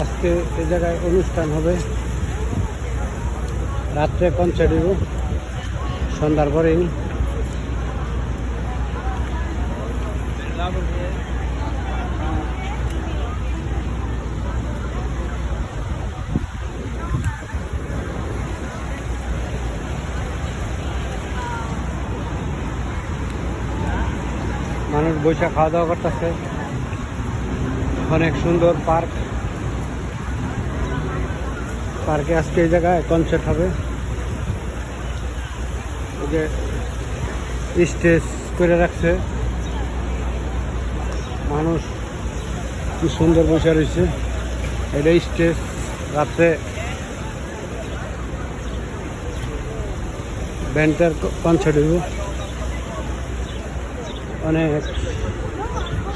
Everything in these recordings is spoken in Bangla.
আজকে এই জায়গায় অনুষ্ঠান হবে, রাত্রে কনসার্ট হইব, সন্ধ্যার পরেই। মানুষ বৈশাখ খাওয়া দাওয়া করতেছে। অনেক সুন্দর পার্ক, পার্কে আজকে এই জায়গায় কনসার্ট হবে। এই যে স্টেজ করে রাখছে, মানুষ কি সুন্দর বসে রয়েছে। এটা স্টেজ, রাত্রে ব্যান্ডটার কনসার্ট হইব। অনেক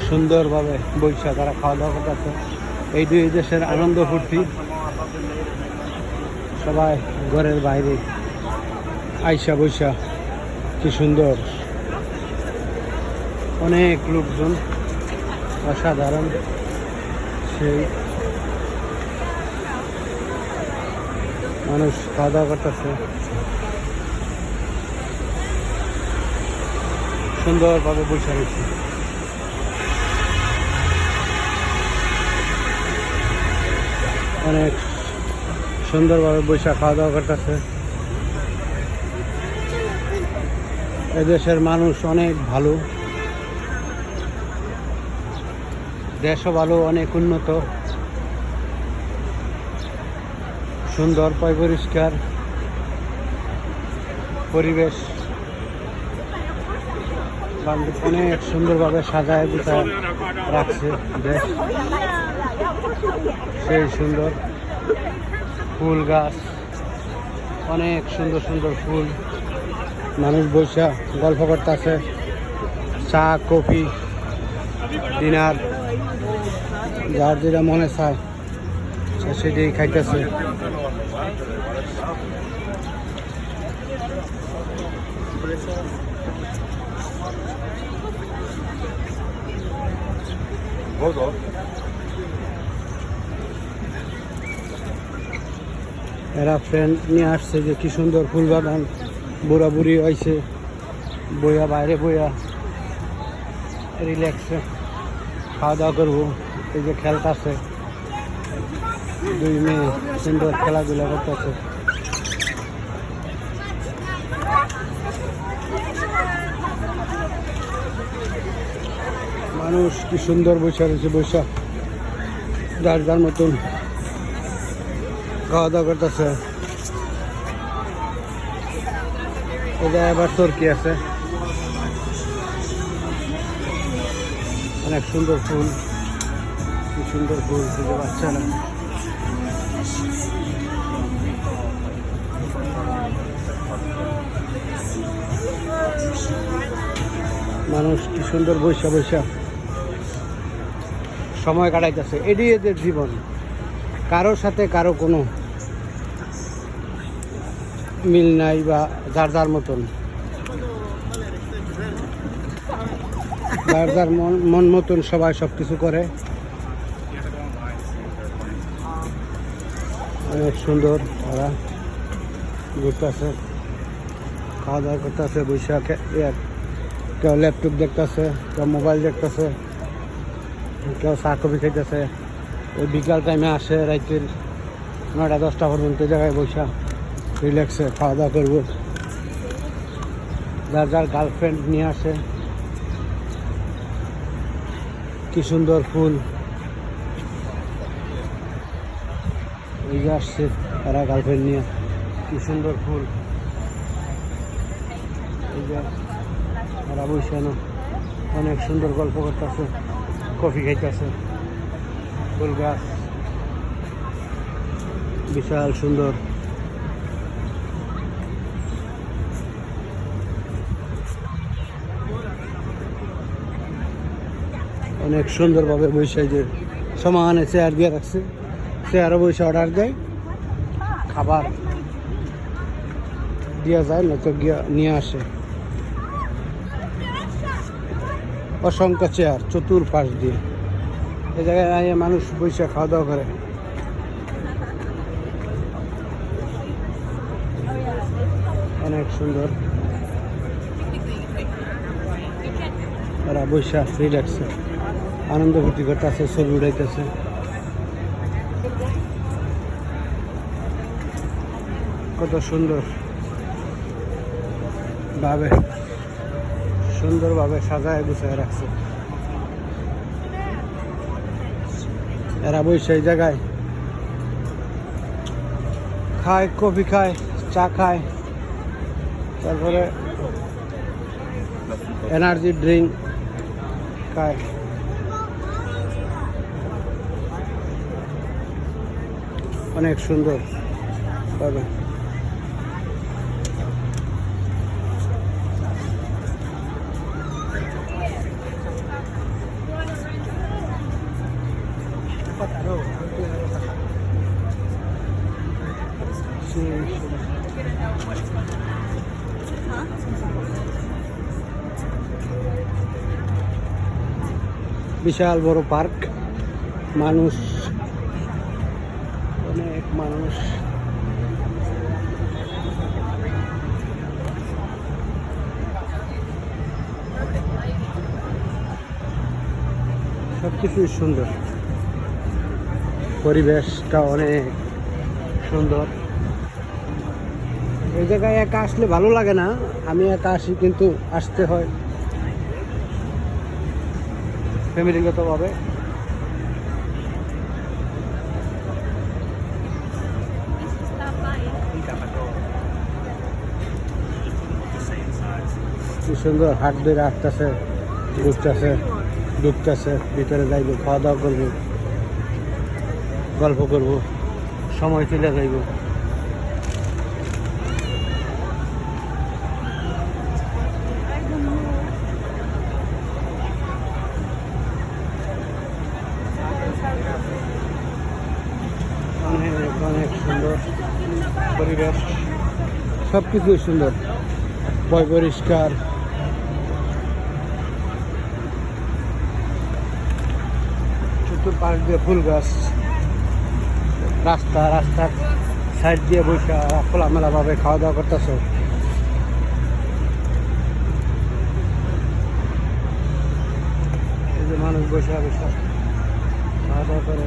সুন্দরভাবে বৈশাখ তারা খাওয়া দাওয়া করতেছে। এই দুই দেশের আনন্দ ফুর্তি, সবাই ঘরের বাইরে আইসা বৈশা, কি সুন্দর। অনেক লোকজন, অসাধারণ। সেই মানুষ খাওয়া দাওয়া করতেছে, সুন্দরভাবে বসে রয়েছে। অনেক সুন্দরভাবে বৈশাখ খাওয়া দাওয়া করতেছে। এদেশের মানুষ অনেক ভালো, দেশও ভালো, অনেক উন্নত, সুন্দর পরিষ্কার পরিবেশ, অনেক সুন্দরভাবে সাজায় গুছায় রাখছে দেশ। সেই সুন্দর ফুল গাছ, অনেক সুন্দর সুন্দর ফুল। মানুষ বসে গল্প করতেছে, চা কফি ডিনার যার যেটা মনে চায় সেটাই খাইতেছে। এরা ফ্রেন্ড নিয়ে আসছে, যে কি সুন্দর ফুল বাগান। বুড়া বুড়ি হয়েছে, বইয়া বাইরে বইয়া রিল্যাক্সে খাওয়া দাওয়া করবো। এই যে খেলতেছে, দুই মেয়ে সুন্দর খেলাধুলা করতেছে। মানুষ কি সুন্দর বসে রয়েছে, বৈশাখ যার যার মতন খাওয়া দাওয়া করতেছে। এটা আবার তুর্কি আছে, অনেক সুন্দর ফুল, কি সুন্দর ফুল, খুঁজে পাচ্ছে না। মানুষ কি সুন্দর বৈশা বৈশা সময় কাটাইতেছে। এটি এদের জীবন, কারোর সাথে কারো কোনো মিল নাই, বা যার যার মতন, যার যার মন মতন সবাই সব কিছু করে। অনেক সুন্দর ওরা ঘুরতেছে, খাওয়া দাওয়া করতেছে, বৈশাখে কেউ ল্যাপটপ দেখতেছে, কেউ মোবাইল দেখতেছে, কেউ চা কফি খাইতেছে। ওই বিকাল টাইমে আসে, রাতের 9টা-10টা পর্যন্ত জায়গায় বৈশা রিল্যাক্সে খাওয়া দাওয়া করবো। যার যার গার্লফ্রেন্ড নিয়ে আসে, কি সুন্দর ফুল। এই যে আসছে তারা গার্লফ্রেন্ড নিয়ে, কি সুন্দর ফুল। এই যে তারা বৈশানো অনেক সুন্দর গল্প করতেছে, কফি খাইতেছে। ফুল গাছ বিশাল সুন্দর। অনেক সুন্দরভাবে বৈশাখ যে সমানে চেয়ার দিয়ে রাখছে, চেয়ারও বৈশাখ অর্ডার দেয়, খাবার দেওয়া যায়, নয়তো গিয়া নিয়ে আসে। অসংখ্য চেয়ার চতুর্পাশ দিয়ে, এই জায়গায় মানুষ বৈশাখ খাওয়া দাওয়া করে। অনেক সুন্দর। ওরা বৈশা রিল্যাক্সে আনন্দ ফুর্তি করতেছে, ছবি উড়াইতেছে। কত সুন্দর সুন্দরভাবে সাজায় গুছায় রাখছে। এরা বৈশা এই জায়গায় খায়, কফি খায়, চা খায়, তারপরে এনার্জি ড্রিঙ্ক খায়। অনেক সুন্দর পাবে। বিশাল বড় পার্ক, মানুষ, অনেক মানুষ। সবকিছুই সুন্দর, পরিবেশটা অনেক সুন্দর। এই জায়গায় একা আসলে ভালো লাগে না, আমি একা আসি, কিন্তু আসতে হয় ফ্যামিলিগতভাবে। কি সুন্দর হাট ধরে আসতেছে, ঢুকতেছে, ভিতরে যাইব, খাওয়া দাওয়া করবো, গল্প করবো, সময় চলে যাইব। অনেক অনেক সুন্দর পরিবেশ, সব কিছুই সুন্দর, পরিষ্কার। চতুর্পাশ দিয়ে ফুল গাছ, রাস্তার সাইড দিয়ে বসে খোলামেলা ভাবে খাওয়া দাওয়া করতেছে। এই যে মানুষ বসে খাওয়া দাওয়া করে।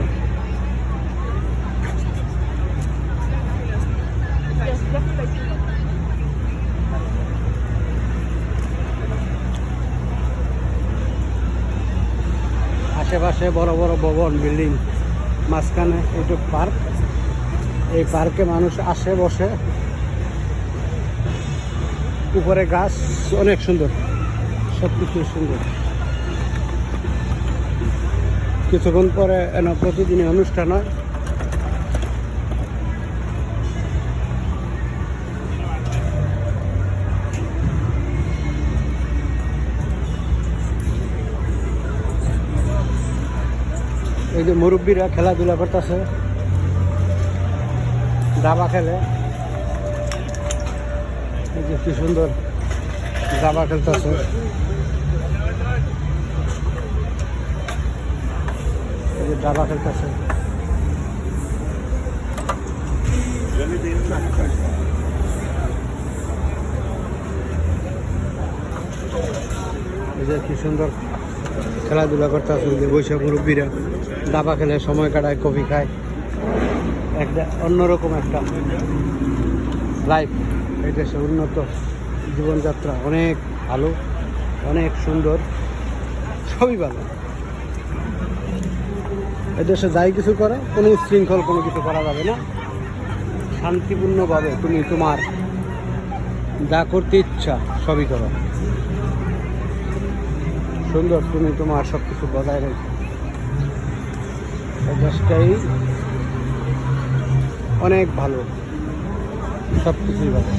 আশেপাশে বড় বড় ভবন, বিল্ডিং, মাঝখানে একটু পার্ক। এই পার্কে মানুষ আসে, বসে, উপরে গাছ, অনেক সুন্দর, সব কিছু সুন্দর। কিছুক্ষণ পরে প্রতিদিনই অনুষ্ঠান হয়। এই যে মুরব্বীরা খেলাধুলা করতেছে, দাবা খেলে। এই যে কি সুন্দর দাবা খেলতেছে। এই যে দাবা খেলতেছে। এই যে কি সুন্দর খেলাধুলা করতেছে, যে বৈশাখ মুরব্বীরা দাবা খেলে, সময় কাটায়, কফি খায়। একটা অন্যরকম একটা লাইফ, এই দেশে উন্নত জীবনযাত্রা, অনেক ভালো, অনেক সুন্দর, সবই ভালো। এই দেশে যাই কিছু করে, কোনো উচ্ছৃঙ্খল কোনো কিছু করা যাবে না। শান্তিপূর্ণভাবে তুমি তোমার যা করতে ইচ্ছা সবই করো, সুন্দর, তুমি তোমার সব কিছু বজায় রেখে। এই দেশটাই অনেক ভালো, সব কিছুই ভালো।